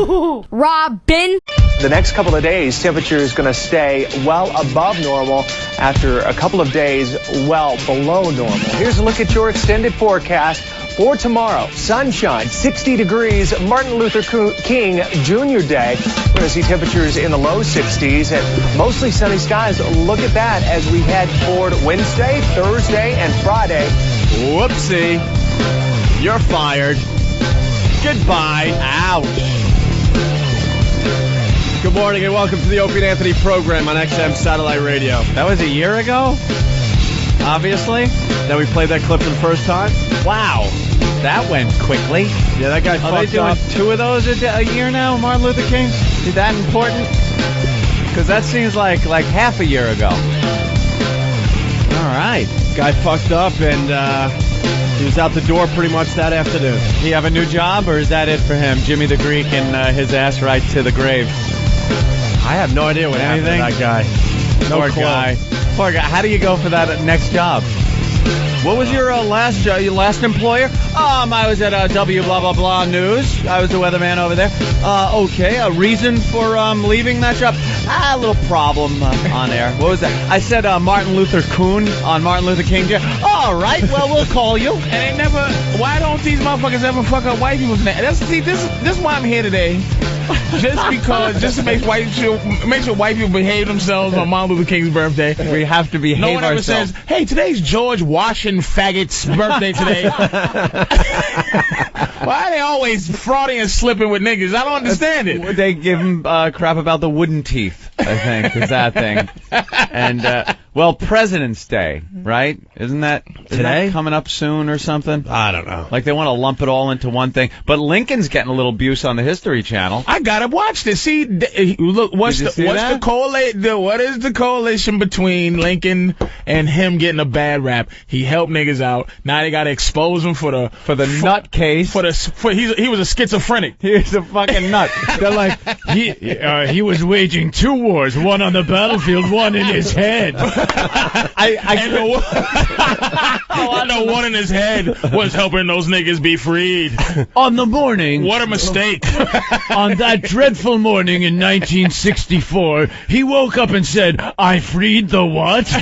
HooHooHooRobin. The next couple of days, temperature is going to stay well above normal after a couple of days well below normal. Here's a look at your extended forecast for tomorrow. Sunshine, 60 degrees, Martin Luther King Jr. Day. We're going to see temperatures in the low 60s and mostly sunny skies. Look at that as we head toward Wednesday, Thursday, and Friday. Whoopsie. You're fired. Goodbye. Ouch. Good morning and welcome to the Opie and Anthony program on XM Satellite Radio. That was a year ago, obviously, that we played that clip for the first time. Wow, that went quickly. Yeah, that guy fucked up. Are they doing two of those a year now, Martin Luther King? Is that important? Because that seems like half a year ago. All right. Guy fucked up and he was out the door pretty much that afternoon. He have a new job or is that it for him? Jimmy the Greek and his ass right to the grave. I have no idea what happened to that guy. Poor guy. Poor guy. How do you go for that next job? What was your last employer? I was at W blah blah blah News. I was the weatherman over there. Okay, a reason for leaving that job? A little problem on air. What was that? I said Martin Luther Coon on Martin Luther King Day. All right, well we'll call you. And they never. Why don't these motherfuckers ever fuck up white people's names? This is why I'm here today. Just to make sure white people behave themselves on Martin Luther King's birthday. We have to behave ourselves. No one ever says, "Hey, today's George Washington faggot's birthday today." Why are they always frauding and slipping with niggas? I don't understand it. They give him crap about the wooden teeth, I think, is that thing. And, President's Day, right? Isn't that coming up soon or something? I don't know. Like they want to lump it all into one thing. But Lincoln's getting a little abuse on the History Channel. I gotta watch this. See, look, what is the correlation between Lincoln and him getting a bad rap? He helped niggas out. Now they gotta expose him for the nut case. He was a schizophrenic. He was a fucking nut. They're like, he was waging two wars, one on the battlefield, one in his head. I know one in his head was helping those niggas be freed. On the morning. What a mistake. On that dreadful morning in 1964, he woke up and said, "I freed the what?"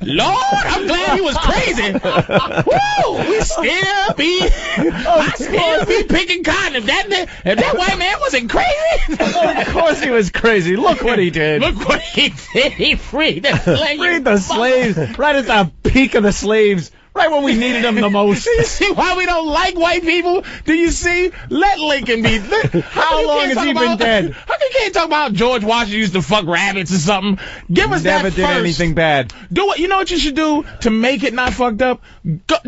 Lord, I'm glad he was crazy. Woo! I still be picking cotton. If that white man wasn't crazy. Of course he was crazy. Look what he did. Look what he did. He freed the slaves. Freed the slaves. Right at the peak of the slaves. Right when we needed them the most. Do you see why we don't like white people? Do you see? Let Lincoln be. How long has he been dead? How come you can't talk about George Washington used to fuck rabbits or something? Give us that first. Never did anything bad. You know what you should do to make it not fucked up?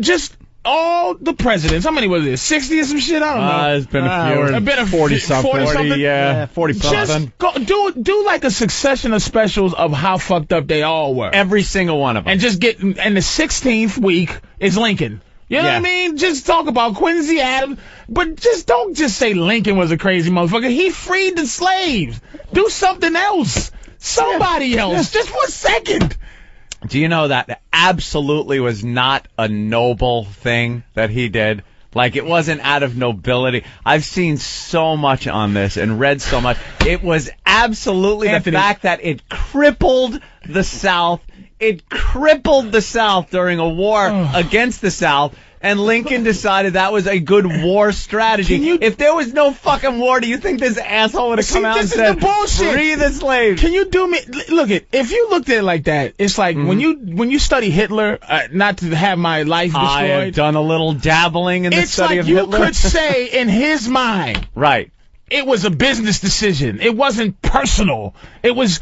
Just all the presidents. How many was it? 60 or some shit? I don't know. It's been a few. It's been a 40-something. 40-something? Yeah, 40-something. Just do like a succession of specials of how fucked up they all were. Every single one of them. And just and the 16th week is Lincoln. You know what I mean? Just talk about Quincy Adams, but don't just say Lincoln was a crazy motherfucker. He freed the slaves. Do something else. Somebody else. Just for a second. Do you know that absolutely was not a noble thing that he did? Like, it wasn't out of nobility. I've seen so much on this and read so much. It was absolutely the fact that it crippled the South. It crippled the South during a war against the South. And Lincoln decided that was a good war strategy. If there was no fucking war, do you think this asshole would have come out and said, "Free the slaves"? Can you do me? Look, if you looked at it like that, it's like when you study Hitler, not to have my life destroyed. I have done a little dabbling in the study of Hitler. It's like you could say in his mind, right? It was a business decision. It wasn't personal. It was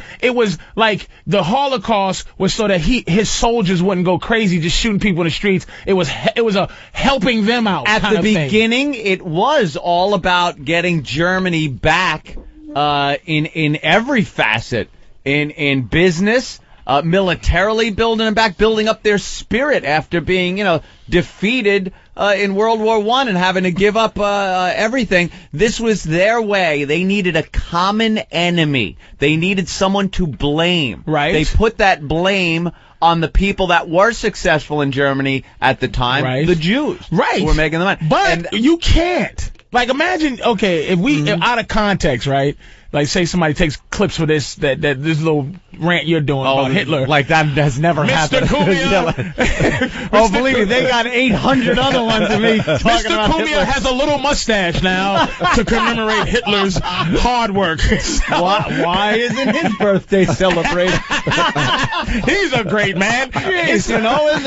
like the Holocaust was so that his soldiers wouldn't go crazy just shooting people in the streets. It was a helping them out. At the beginning, it was all about getting Germany back in every facet, in business, militarily building them back, building up their spirit after being defeated in World War I and having to give up everything. This was their way. They needed a common enemy. They needed someone to blame. Right. They put that blame on the people that were successful in Germany at the time, right. the Jews. Right. Who were making the money. But you can't. Like, imagine, okay, if we, out of context, right? Like, say somebody takes clips for this, that this little rant you're doing about Hitler. Like, that has never happened. Mr. Cumia. Oh, believe me, they got 800 other ones of me talking Mr. about Cumia Hitler. has a little mustache now to commemorate Hitler's hard work. Why isn't his birthday celebrated? He's a great man. Jeez, you know, is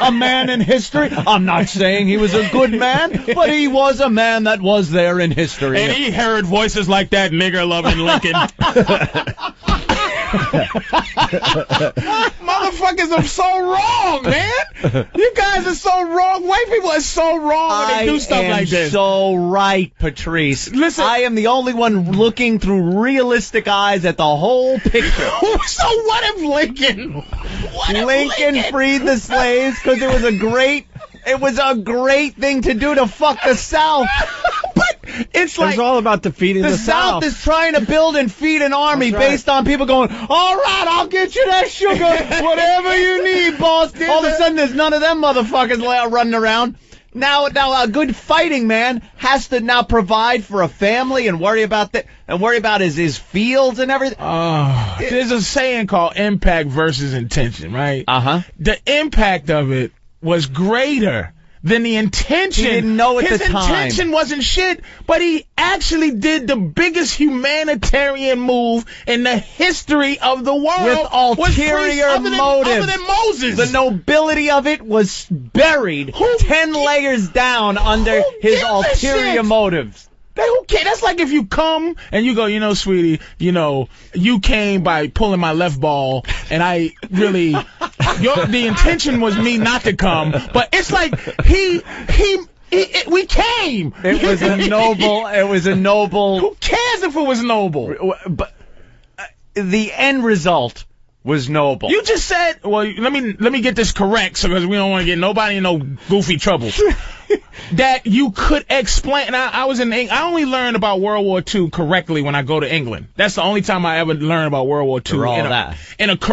a man in history. I'm not saying he was a good man, but he was a man that was there in history. And he heard voices like that nigger-loving Lincoln. Motherfuckers are so wrong, man. You guys are so wrong. White people are so wrong when they do stuff like this. So right, Patrice. Listen, I am the only one looking through realistic eyes at the whole picture. So what if Lincoln? Lincoln freed the slaves because it was a great thing to do to fuck the South. But it's like It's all about defeating the South is trying to build and feed an army based on people going, all right, I'll get you that sugar, whatever you need, boss. All of a sudden, there's none of them motherfuckers running around. Now, a good fighting man has to now provide for a family and worry about his fields and everything. There's a saying called impact versus intention, right? The impact of it was greater than the intention. He didn't know at the time. His intention wasn't shit, but he actually did the biggest humanitarian move in the history of the world. With ulterior motives. Other than Moses. The nobility of it was buried 10 layers down under his ulterior motives. Who cares? That's like if you come and you go, you know, sweetie, you know, you came by pulling my left ball, and I really, the intention was me not to come, but it's like we came. It was a noble. Who cares if it was noble? But the end result was noble. You just said, well, let me get this correct, because we don't want to get nobody in no goofy trouble. That you could explain. And I was in England. I only learned about World War II correctly when I go to England. That's the only time I ever learned about World War II.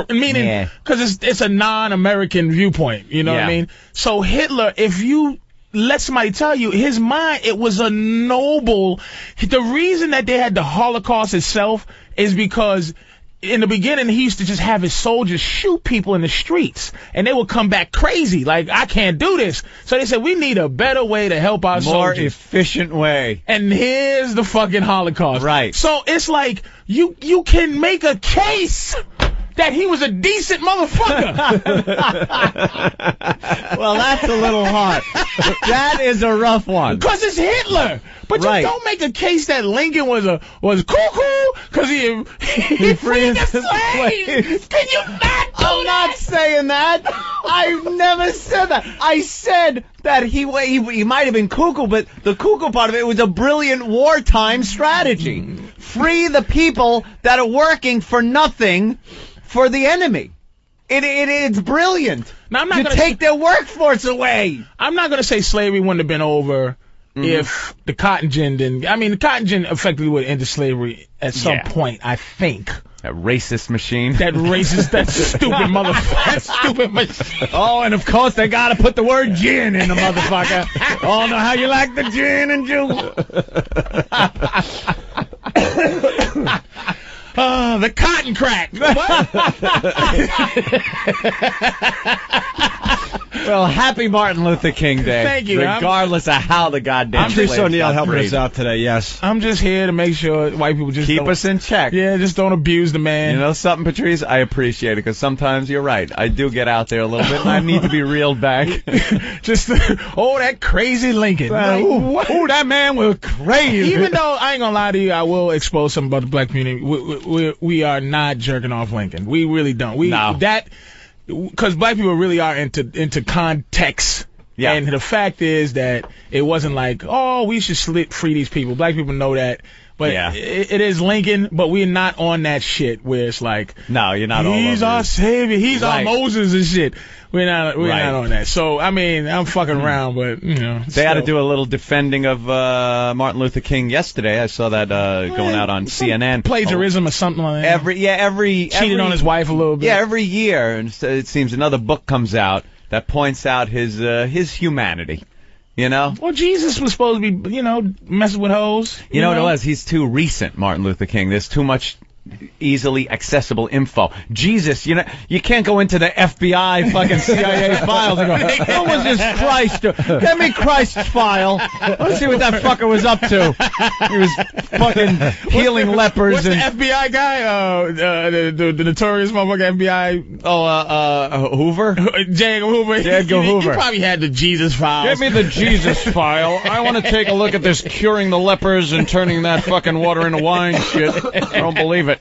Meaning, because it's a non-American viewpoint. You know what I mean? So Hitler, if you let somebody tell you, his mind, it was a noble. The reason that they had the Holocaust itself is because in the beginning, he used to just have his soldiers shoot people in the streets, and they would come back crazy, like, I can't do this. So they said, we need a better way to help our soldiers. More efficient way. And here's the fucking Holocaust. Right. So it's like, you can make a case that he was a decent motherfucker. Well, that's a little hard. That is a rough one. Because it's Hitler. But you don't make a case that Lincoln was cuckoo because he freed the slaves. Can you not do I'm not saying that. I never said that. I said that he might have been cuckoo, but the cuckoo part of it was a brilliant wartime strategy. Free the people that are working for nothing for the enemy. It's brilliant. Now, I'm not to take their workforce away. I'm not going to say slavery wouldn't have been over if the cotton gin didn't. I mean, the cotton gin effectively would have ended slavery at some point, I think. That racist machine. That stupid motherfucker. That stupid machine. Oh, and of course they got to put the word gin in the motherfucker. Oh, know how you like the gin and juice. The cotton crack. Well, happy Martin Luther King Day. Thank you. Regardless of how the goddamn Patrice Oneal helping us out today, yes. I'm just here to make sure white people just keep us in check. Yeah, just don't abuse the man. You know something, Patrice? I appreciate it, because sometimes you're right. I do get out there a little bit, and I need to be reeled back. Just, that crazy Lincoln. Ooh, that man was crazy. Even though, I ain't gonna lie to you, I will expose something about the black community. We are not jerking off Lincoln. We really don't. Because black people really are into context. Yeah. And the fact is that it wasn't like, we should free these people. Black people know that But Yeah. it is Lincoln, but we're not on that shit where it's like, No, you're not all he's over our it. savior, he's our Right. Moses and shit. We're not on that. So, I mean, I'm fucking around, but, you know. They had to do a little defending of Martin Luther King yesterday. I saw that going out on CNN. Plagiarism or something like that. Every Cheated on his wife a little bit. Yeah, every year, and so it seems another book comes out that points out his humanity. You know? Well, Jesus was supposed to be, messing with hoes. You know what it was? He's too recent, Martin Luther King. There's too much easily accessible info. Jesus, you can't go into the FBI fucking CIA files and go, what was this Christ do? Get me Christ's file. Let's see what that fucker was up to. He was fucking healing lepers. What's the FBI guy? The notorious motherfucker FBI. Hoover? J. Edgar Hoover. J. Edgar Hoover. He probably had the Jesus files. Give me the Jesus file. I want to take a look at this curing the lepers and turning that fucking water into wine shit. I don't believe it.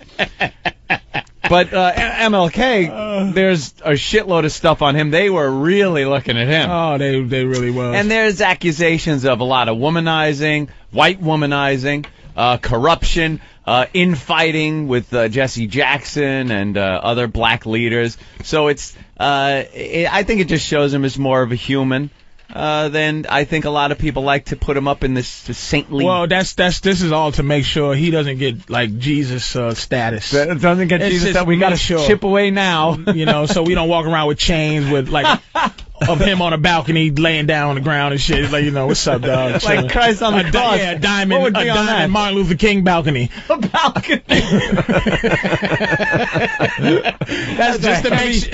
But MLK, there's a shitload of stuff on him. They were really looking at him. Oh, they really was. And there's accusations of a lot of womanizing, white womanizing, corruption, infighting with Jesse Jackson and other black leaders. So I think it just shows him as more of a human. Then I think a lot of people like to put him up in this saintly. Well, this is all to make sure he doesn't get like Jesus status. Doesn't get Jesus that we got to chip away now. So we don't walk around with chains with like of him on a balcony laying down on the ground and shit. Like, what's up, dog? Like Christ on the cross. Yeah, a diamond Martin Luther King balcony. A balcony. That's just to make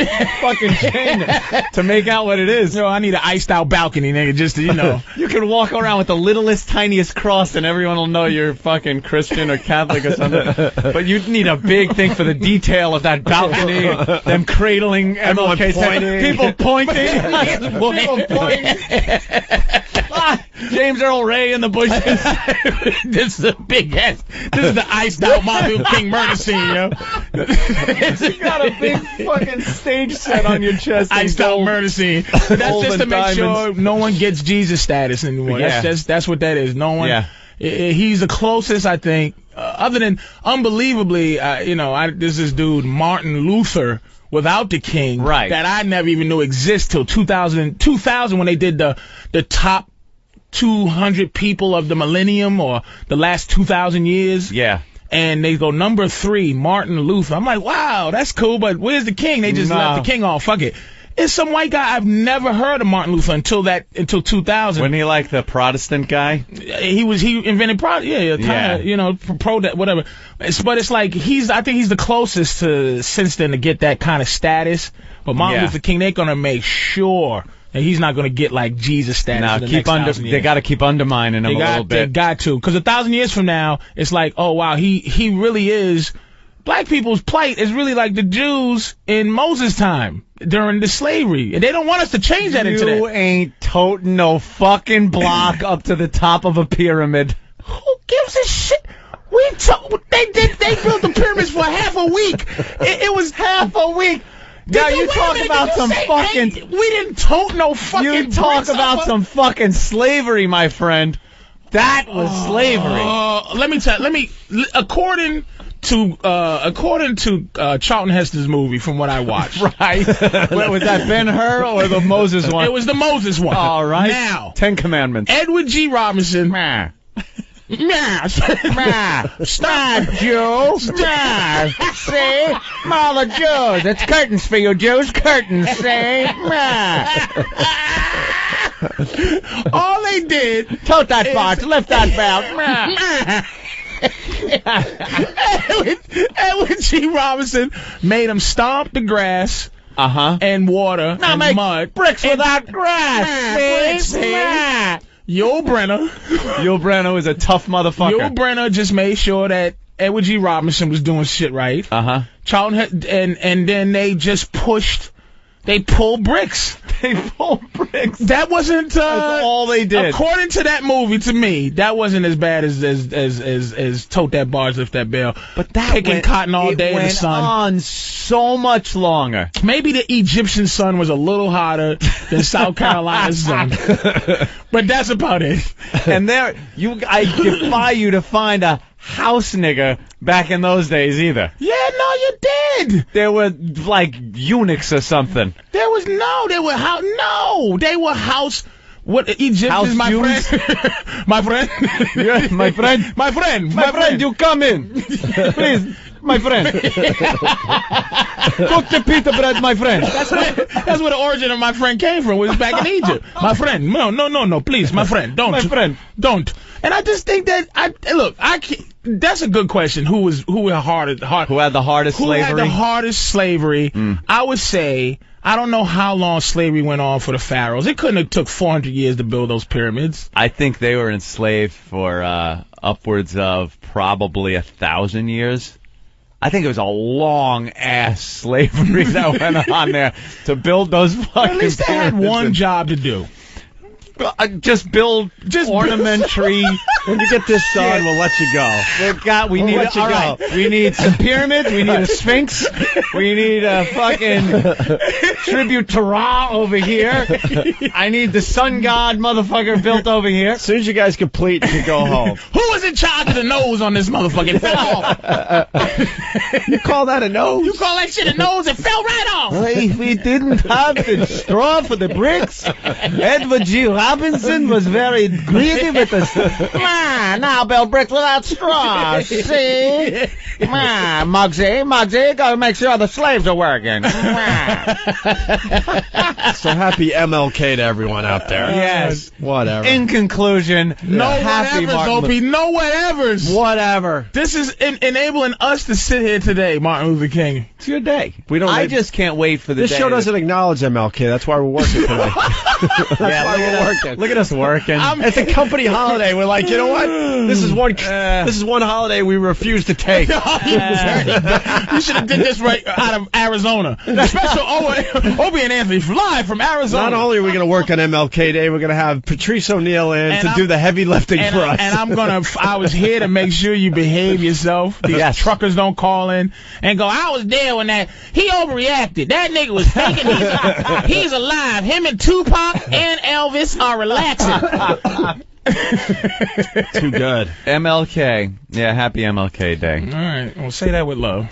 fucking chain to make out what it is. I need an iced out balcony, nigga, just to, You can walk around with the littlest, tiniest cross and everyone will know you're fucking Christian or Catholic or something. But you need a big thing for the detail of that balcony, them cradling MLK. People pointing. James Earl Ray in the bushes. This is a big ass. This is the iced out Martin Luther King murder scene, yo. You got a big fucking stage set on your chest. Iced out murder scene. But that's just to make sure no one gets Jesus status anymore. Yeah. That's what that is. No one. Yeah. He's the closest, I think, other than unbelievably, there's this dude Martin Luther without the King, right, that I never even knew exist till 2000 when they did the top 200 people of the millennium or the last 2,000 years. Yeah. And they go number 3, Martin Luther. I'm like, wow, that's cool, but where's the King? They just left the King off. Fuck it. It's some white guy. I've never heard of Martin Luther until 2000. Wasn't he like the Protestant guy? He invented pro that whatever. But it's like I think he's the closest since then to get that kind of status. But Martin Luther King, they're gonna make sure that he's not gonna get like Jesus status. They got to keep undermining him a little bit. They got to, because 1,000 years from now, it's like, oh wow, he really is. Black people's plight is really like the Jews in Moses' time during the slavery. And they don't want us to change that into that. You ain't toting no fucking block up to the top of a pyramid. Who gives a shit? They built the pyramids for half a week. It was half a week. Now you talk about some fucking... We didn't tote no fucking... You talk about some fucking slavery, my friend. That was slavery. According to Charlton Heston's movie, from what I watched. Right. Was that Ben-Hur or the Moses one? It was the Moses one. All right. Now, 10 Commandments. Edward G. Robinson. Stop, Jew. See? All the Jews. It's curtains for you Jews. Curtains, see? All they did... Tote that box. Lift that belt. Edward G. Robinson made him stomp the grass and water and mud. Bricks without grass. See? Yul Brynner is a tough motherfucker. Yul Brynner just made sure that Edward G. Robinson was doing shit right. Charlton and then they just pushed. They pulled bricks. That wasn't. That's all they did. According to that movie, to me, that wasn't as bad as tote that barge, lift that bell. But that picking cotton all day in the sun. It went on so much longer. Maybe the Egyptian sun was a little hotter than South Carolina's sun, but that's about it. And I defy you to find a house nigger back in those days either. Yeah, no, you did. There were like eunuchs or something. They were house. What Egyptians, House my Jews? friend? My friend? Yeah, my friend. My friend. My friend, you come in. Please, my friend. Cook the pita bread, my friend. That's where the origin of my friend came from, was back in Egypt. My friend. No, please, my friend. Don't. My friend. Don't. And I just think that, that's a good question. Who had the hardest slavery? I would say, I don't know how long slavery went on for the pharaohs. It couldn't have took 400 years to build those pyramids. I think they were enslaved for upwards of probably 1,000 years. I think it was a long-ass slavery that went on there to build those fucking At least they had one job to do. Just build ornamentary. When you get this done, we'll let you go. We need some pyramids. We need a sphinx. We need a fucking tribute to Ra over here. I need the sun god motherfucker built over here. As soon as you guys complete, you go home. Who was in charge of the nose on this motherfucker? It fell off. You call that a nose? You call that shit a nose? It fell right off. We didn't have the straw for the bricks. Edward G. Robinson was very greedy with us. Now build bricks without straw. See? Muggsy, gotta make sure the slaves are working. So happy MLK to everyone out there. Yes. Whatever. In conclusion, happy Martin Opie. No whatevers. Whatever. This is enabling us to sit here today, Martin Luther King. It's your day. I just can't wait for the day. This show doesn't acknowledge MLK. That's why we're working today. Look at us working. It's a company holiday. We're like, you know what? This is one holiday we refuse to take. You should have did this right out of Arizona. Special Opie and Anthony live from Arizona. Not only are we going to work on MLK Day, we're going to have Patrice Oneal in to do the heavy lifting for us. And I was here to make sure you behave yourself. These truckers don't call in and go, I was there when he overreacted. That nigga was thinking he's alive. Him and Tupac and Elvis are relaxing. Too good. MLK. Yeah, happy MLK Day. All right. Well, say that with love.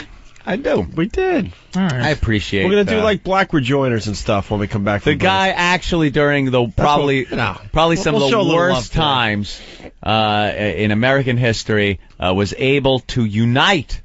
I do. We did. All right. I appreciate it. We're going to do like black rejoiners and stuff when we come back from the guy actually during the probably some of the worst times in American history was able to unite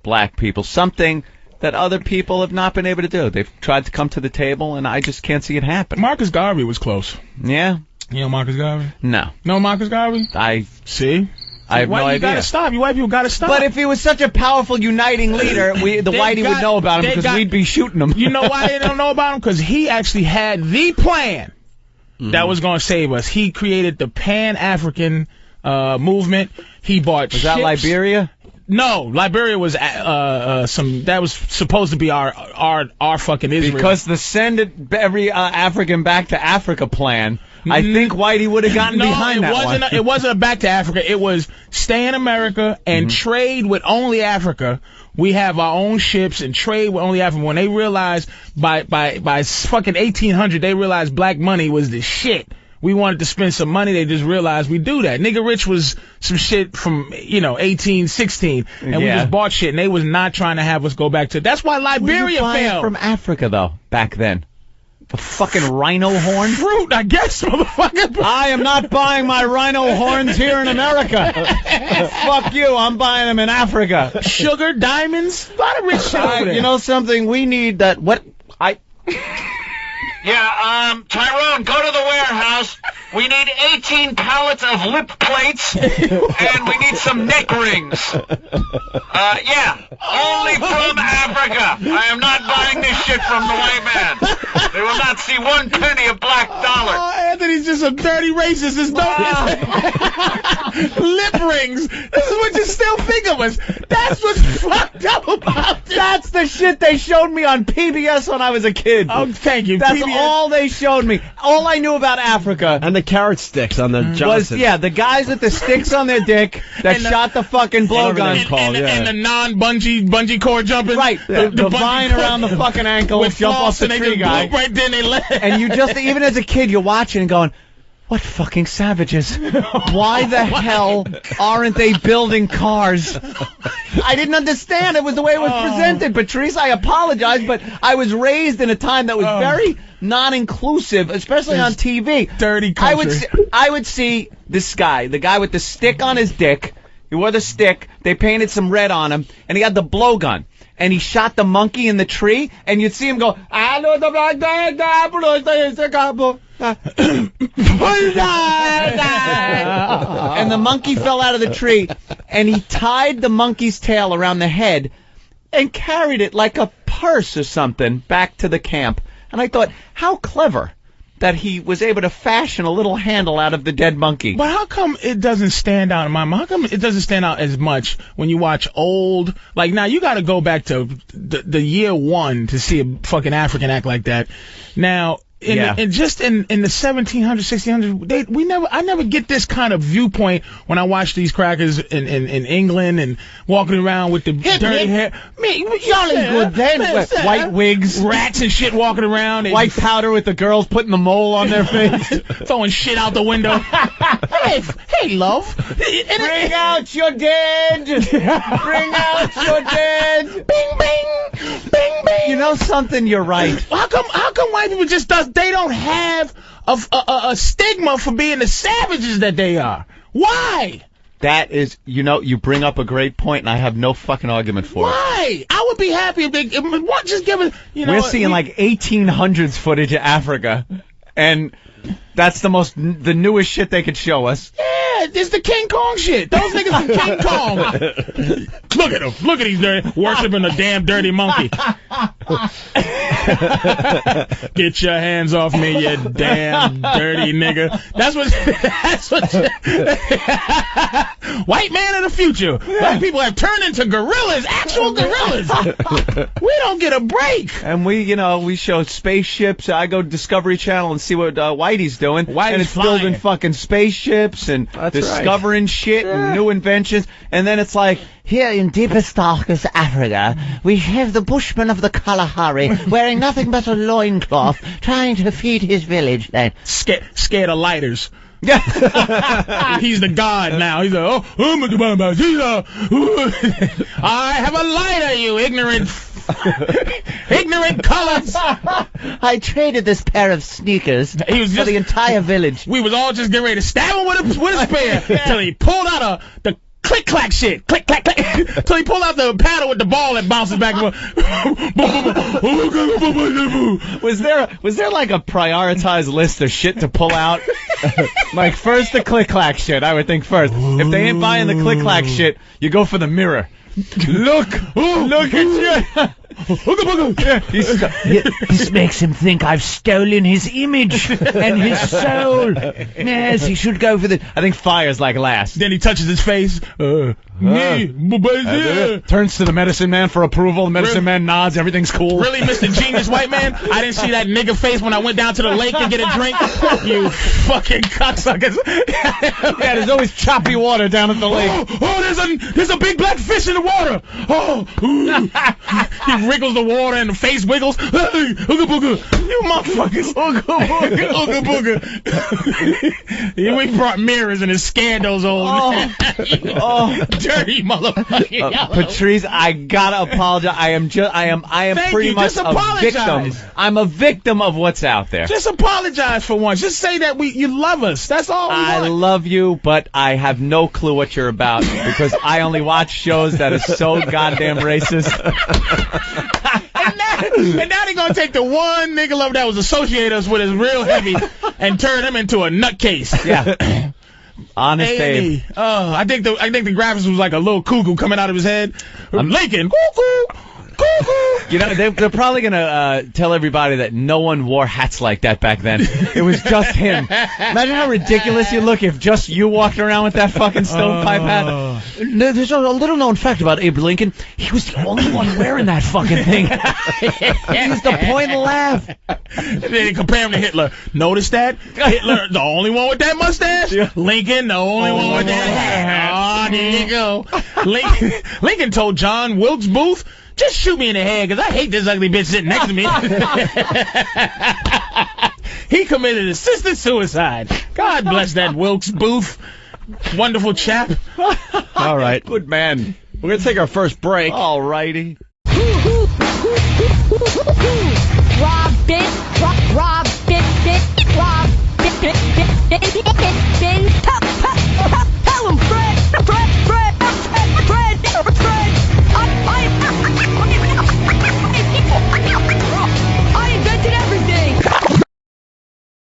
black people, something that other people have not been able to do. They've tried to come to the table, and I just can't see it happen. Marcus Garvey was close. Yeah? You know Marcus Garvey? No. No Marcus Garvey? I see. I have no idea. You gotta stop. You white people gotta stop. But if he was such a powerful uniting leader, the whitey would know about him because we'd be shooting him. You know why they don't know about him? Because he actually had the plan that was going to save us. He created the pan-African movement. He bought ships. Was that Liberia? No, Liberia was that was supposed to be our fucking Israel. Because the send every African back to Africa plan, I think Whitey would have gotten behind that one. It wasn't a back to Africa. It was stay in America and trade with only Africa. We have our own ships and trade with only Africa. When they realized by fucking 1800, they realized black money was the shit. We wanted to spend some money. They just realized we do that. Nigga Rich was some shit from, 1816. And we just bought shit. And they was not trying to have us go back to. That's why Liberia failed. From Africa, though, back then. The fucking rhino horn? Fruit, I guess, motherfucker. I am not buying my rhino horns here in America. Fuck you. I'm buying them in Africa. Sugar, diamonds. A lot of rich shit over there. You know something? We need that. Yeah, Tyrone, go to the warehouse. We need 18 pallets of lip plates, and we need some neck rings. Yeah, only from Africa. I am not buying this shit from the white man. They will not see 1 penny of black dollar. Oh, Anthony's just a dirty racist. Lip rings. This is what you still think of us. That's what's fucked up about this. That's the shit they showed me on PBS when I was a kid. Oh, thank you. That's all they showed me. All I knew about Africa. And the carrot sticks on the Johnson. The guys with the sticks on their dick that shot the fucking blowguns. And the non-bungee cord jumping. Right. The vine around the fucking ankle would jump off the tree guy. Right then they let. And you just, even as a kid, you're watching and going, what fucking savages? Why the hell aren't they building cars? I didn't understand. It was the way it was presented. Patrice, I apologize, but I was raised in a time that was very non-inclusive, especially on TV. Dirty country. I would see this guy, the guy with the stick on his dick. He wore the stick. They painted some red on him, and he had the blowgun. And he shot the monkey in the tree, and you'd see him go, and the monkey fell out of the tree, and he tied the monkey's tail around the head and carried it like a purse or something back to the camp. And I thought, how clever that he was able to fashion a little handle out of the dead monkey. But how come it doesn't stand out in my mind? How come it doesn't stand out as much when you watch old? Like, now you got to go back to the year one to see a fucking African act like that. Now, just in the 1700s, 1600s, I never get this kind of viewpoint when I watch these crackers in England and walking around with the dirty hair. Jolly good then. White wigs, rats and shit walking around, and white powder with the girls putting the mole on their face, throwing shit out the window. hey, love, bring out your dead. Bring out your dead. Bing, bing, bing, bing. You know something? You're right. How come white people just they don't have a stigma for being the savages that they are? Why? That is, you bring up a great point, and I have no fucking argument for it. Why? I would be happy if they just give it. We're seeing like 1800s footage of Africa, and that's the newest shit they could show us. Yeah, it's the King Kong shit. Those niggas from King Kong. Look at them. Look at these dirty, worshiping a damn dirty monkey. Get your hands off me, you damn dirty nigga. That's what. White man of the future. Black people have turned into gorillas, actual gorillas. We don't get a break. And we show spaceships. I go to Discovery Channel and see what Whitey's doing. Whitey's it's building fucking spaceships and discovering shit and new inventions. And then it's like, here in deepest, darkest Africa, we have the bushman of the Kalahari wearing nothing but a loincloth, trying to feed his village. Then scared of lighters. Yeah. He's the god now. He's like, I have a lighter, you ignorant colors. I traded this pair of sneakers for the entire village. We was all just getting ready to stab him with a spear till he pulled out the click clack shit, click clack clack, till he pulled out the paddle with the ball that bounces back and forth. Was there like a prioritized list of shit to pull out? Like first the click clack shit, I would think first. If they ain't buying the click clack shit, you go for the mirror. Look at you. This makes him think I've stolen his image and his soul. Yes, he should go for the. I think fire's like last. Then he touches his face. Turns to the medicine man for approval. The medicine man nods. Everything's cool. Really, Mr. Genius White Man? I didn't see that nigga face when I went down to the lake to get a drink. You fucking cocksuckers. Yeah, there's always choppy water down at the lake. There's a big black fish in the water. He wriggles the water and the face wiggles. Hey, ooga booga. You motherfuckers. Ooga booga. We brought mirrors and it scared those old dirty motherfucker. Patrice, I gotta apologize. I am pretty much a victim. I'm a victim of what's out there. Just apologize for once. Just say that you love us. That's all we want. I love you, but I have no clue what you're about because I only watch shows that are so goddamn racist. And now they're gonna take the one nigga love that was associated us with as real heavy and turn him into a nutcase. Yeah. Honest Dave. I think the graphics was like a little cuckoo coming out of his head. Lincoln, cuckoo. They're probably gonna tell everybody that no one wore hats like that back then. It was just him. Imagine how ridiculous you look if just you walked around with that fucking stovepipe hat. There's a little known fact about Abe Lincoln. He was the only one wearing that fucking thing. He used to point and laugh. And then they compare him to Hitler. Notice that? Hitler, the only one with that mustache. Yeah. Lincoln, the only one with that hat. There you go. Lincoln told John Wilkes Booth, just shoot me in the head, because I hate this ugly bitch sitting next to me. He committed assisted suicide. God bless that Wilkes Booth. Wonderful chap. All right. Good man. We're going to take our first break. All righty. Robin.